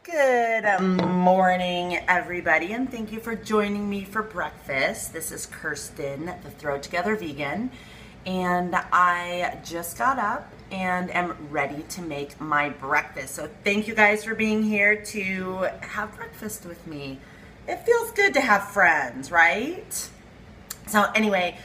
Good morning, everybody, and thank you for joining me for breakfast. This is Kirsten, the Throw Together Vegan, and I just got up and am ready to make my breakfast. So thank you guys for being here to have breakfast with me. It feels good to have friends, right? So anyway,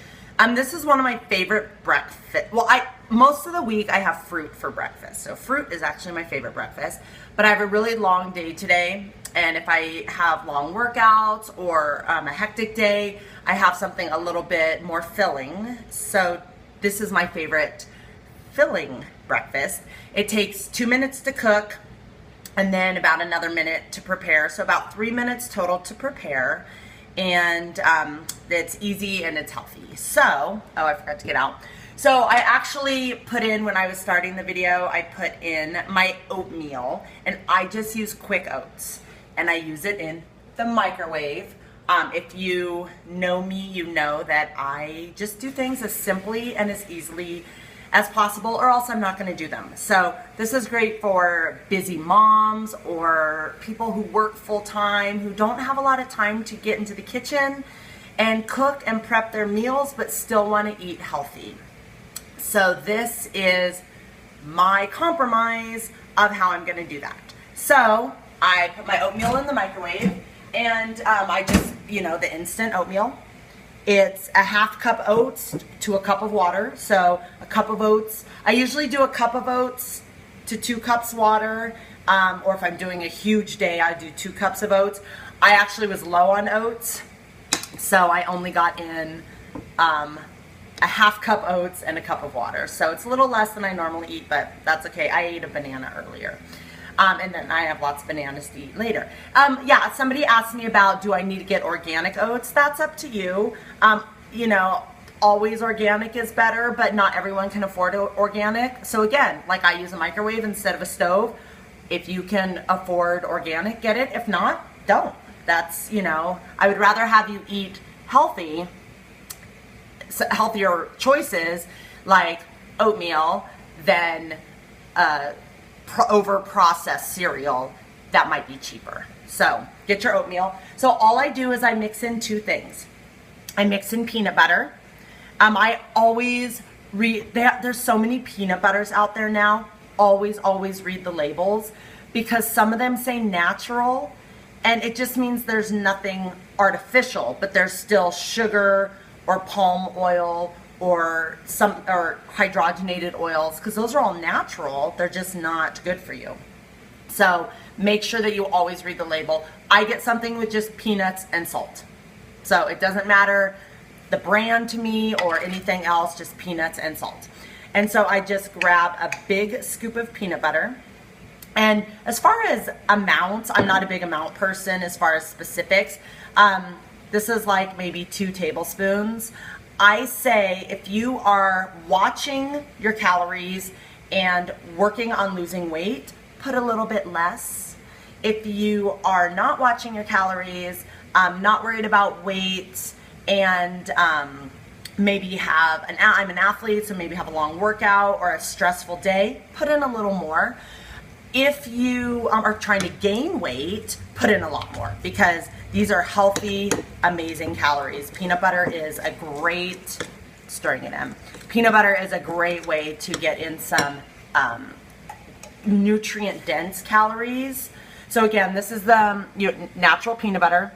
this is one of my favorite breakfast. Well, most of the week I have fruit for breakfast. So fruit is actually my favorite breakfast. But I have a really long day today, and if I have long workouts or a hectic day, I have something a little bit more filling. So this is my favorite filling breakfast. It takes 2 minutes to cook and then about another minute to prepare. So about 3 minutes total to prepare. And it's easy and it's healthy. So, oh, I forgot to get out. So I actually put in, when I was starting the video, I put in my oatmeal, and I just use quick oats, and I use it in the microwave. If you know me, you know that I just do things as simply and as easily as possible, or else I'm not going to do them. So this is great for busy moms or people who work full-time, who don't have a lot of time to get into the kitchen and cook and prep their meals, but still want to eat healthy. So this is my compromise of how I'm going to do that. So I put my oatmeal in the microwave, and I just, the instant oatmeal. It's a half cup oats to a cup of water. So a cup of oats. I usually do a cup of oats to 2 cups water. Or if I'm doing a huge day, I do 2 cups of oats. I actually was low on oats, so I only got in a half cup oats and a cup of water. So it's a little less than I normally eat, but that's okay. I ate a banana earlier. And then I have lots of bananas to eat later. Yeah, somebody asked me about, do I need to get organic oats? That's up to you. Always organic is better, but not everyone can afford organic. So again, like I use a microwave instead of a stove. If you can afford organic, get it. If not, don't. That's, I would rather have you eat healthy, healthier choices like oatmeal than over-processed cereal that might be cheaper. So get your oatmeal. So all I do is I mix in 2 things. I mix in peanut butter. I always read, there's so many peanut butters out there now. Always read the labels, because some of them say natural, and it just means there's nothing artificial, but there's still sugar or palm oil or hydrogenated oils, because those are all natural. They're just not good for you. So make sure that you always read the label. I get something with just peanuts and salt. So it doesn't matter the brand to me or anything else, just peanuts and salt. And so I just grab a big scoop of peanut butter. And as far as amounts, I'm not a big amount person as far as specifics. This is like maybe 2 tablespoons. I say if you are watching your calories and working on losing weight, put a little bit less. If you are not watching your calories, not worried about weight, and maybe I'm an athlete, so maybe have a long workout or a stressful day, put in a little more. If you are trying to gain weight, put in a lot more, because these are healthy, amazing calories. Peanut butter is a great, peanut butter is a great way to get in some nutrient-dense calories. So again, this is the natural peanut butter.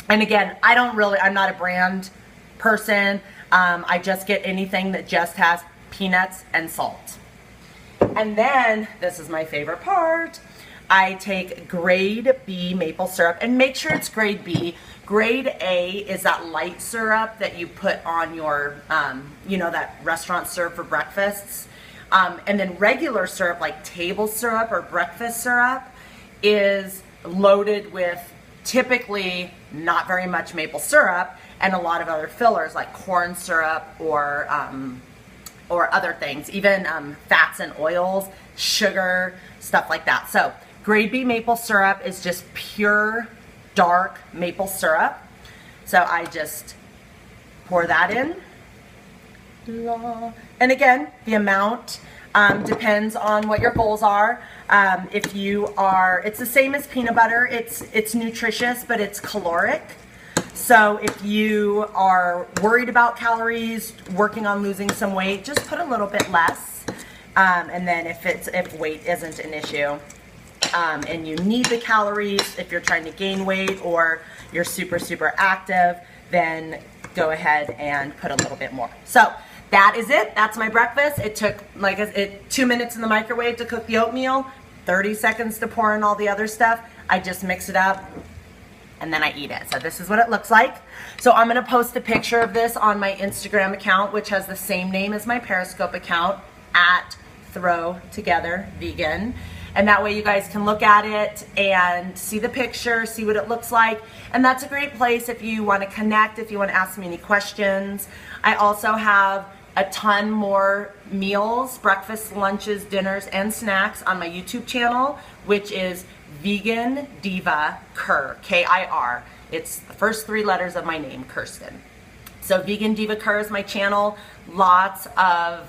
And again, I'm not a brand person. I just get anything that just has peanuts and salt. And then, this is my favorite part, I take grade B maple syrup, and make sure it's grade B. Grade A is that light syrup that you put on your, that restaurants serve for breakfasts. And then regular syrup, like table syrup or breakfast syrup, is loaded with typically not very much maple syrup and a lot of other fillers like corn syrup or other things, even fats and oils, sugar, stuff like that. So grade B maple syrup is just pure dark maple syrup. So I just pour that in. And again, the amount, Depends on what your goals are. If you are, it's the same as peanut butter. It's nutritious, but it's caloric. So if you are worried about calories, working on losing some weight, just put a little bit less. And then if weight isn't an issue, and you need the calories, if you're trying to gain weight or you're super, super active, then go ahead and put a little bit more. So that is it. That's my breakfast. It took 2 minutes in the microwave to cook the oatmeal, 30 seconds to pour in all the other stuff. I just mix it up and then I eat it. So this is what it looks like. So I'm gonna post a picture of this on my Instagram account, which has the same name as my Periscope account, @ThrowTogetherVegan. And that way you guys can look at it and see the picture, see what it looks like. And that's a great place if you want to connect, if you want to ask me any questions. I also have a ton more meals, breakfast, lunches, dinners, and snacks on my YouTube channel, which is Vegan Diva Kerr, K-I-R. It's the first 3 letters of my name, Kirsten. So Vegan Diva Kerr is my channel. Lots of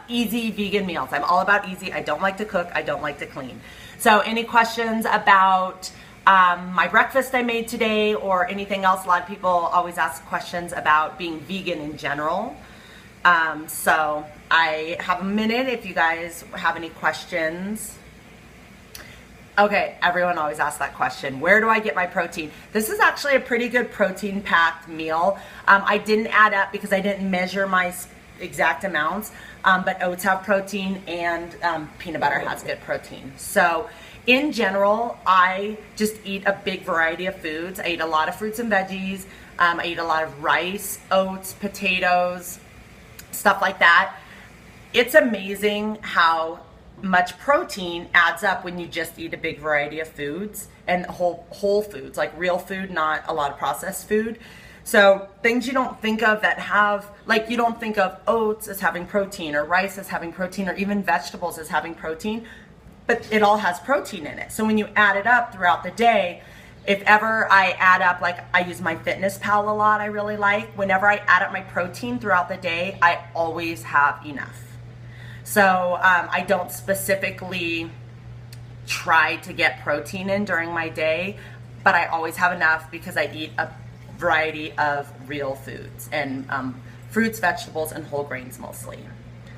easy vegan meals. I'm all about easy. I don't like to cook. I don't like to clean. So any questions about my breakfast I made today or anything else? A lot of people always ask questions about being vegan in general. So I have a minute if you guys have any questions. Okay, everyone always asks that question. Where do I get my protein? This is actually a pretty good protein-packed meal. I didn't add up because I didn't measure my exact amounts, but oats have protein and peanut butter has good protein. So in general, I just eat a big variety of foods. I eat a lot of fruits and veggies. I eat a lot of rice, oats, potatoes, stuff like that. It's amazing how much protein adds up when you just eat a big variety of foods and whole foods, like real food, not a lot of processed food. So things you don't think of that have, like you don't think of oats as having protein or rice as having protein or even vegetables as having protein, but it all has protein in it. So when you add it up throughout the day, if ever I add up, like I use my Fitness Pal a lot, I really like, whenever I add up my protein throughout the day, I always have enough. So I don't specifically try to get protein in during my day, but I always have enough because I eat a variety of real foods and fruits, vegetables, and whole grains mostly.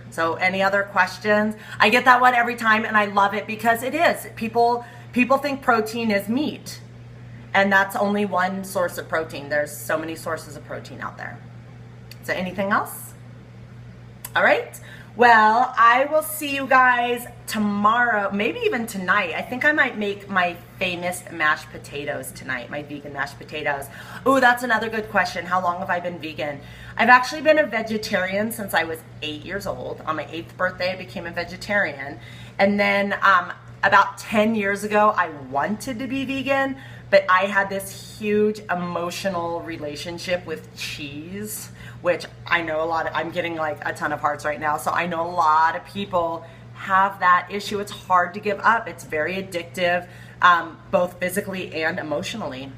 So any other questions? I get that one every time and I love it because it is. People think protein is meat and that's only one source of protein. There's so many sources of protein out there. So anything else? All right. Well, I will see you guys tomorrow, maybe even tonight. I think I might make my famous mashed potatoes tonight, my vegan mashed potatoes. Oh, that's another good question. How long have I been vegan? I've actually been a vegetarian since I was 8 years old. On my 8th birthday, I became a vegetarian. And then about 10 years ago, I wanted to be vegan, but I had this huge emotional relationship with cheese, which I know I'm getting like a ton of hearts right now. So I know a lot of people have that issue. It's hard to give up. It's very addictive, both physically and emotionally.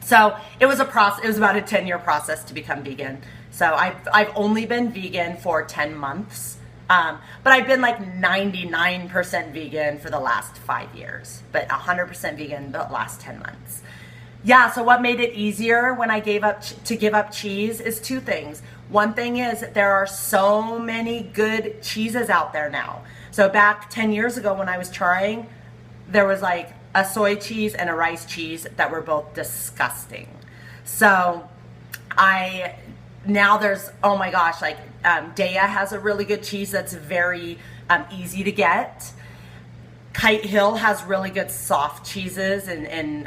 So it was a process. It was about a 10-year process to become vegan. So I've only been vegan for 10 months, but I've been like 99% vegan for the last 5 years, but 100% vegan the last 10 months. Yeah, so what made it easier when I gave up to give up cheese is 2 things. One thing is there are so many good cheeses out there now. So back 10 years ago when I was trying, there was like a soy cheese and a rice cheese that were both disgusting. So now there's, oh my gosh, like Daya has a really good cheese that's very easy to get. Kite Hill has really good soft cheeses and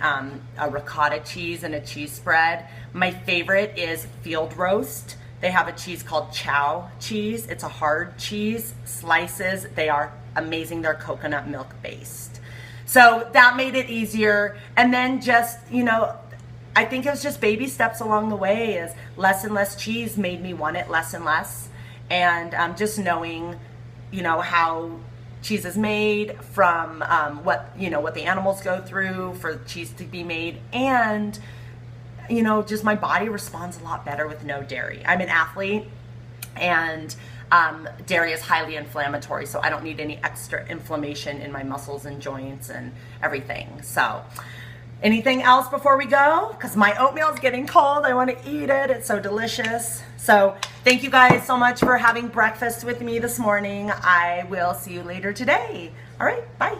a ricotta cheese and a cheese spread. My favorite is Field Roast. They have a cheese called Chow cheese. It's a hard cheese. Slices, they are amazing. They're coconut milk based. So that made it easier. And then just, you know, I think it was just baby steps along the way. Is less and less cheese made me want it less and less. And just knowing, you know, how cheese is made from what the animals go through for cheese to be made, and you know, just my body responds a lot better with no dairy. I'm an athlete and Dairy is highly inflammatory, so I don't need any extra inflammation in my muscles and joints and everything. So anything else before we go? Because my oatmeal is getting cold. I want to eat it. It's so delicious. So thank you guys so much for having breakfast with me this morning. I will see you later today. All right, bye.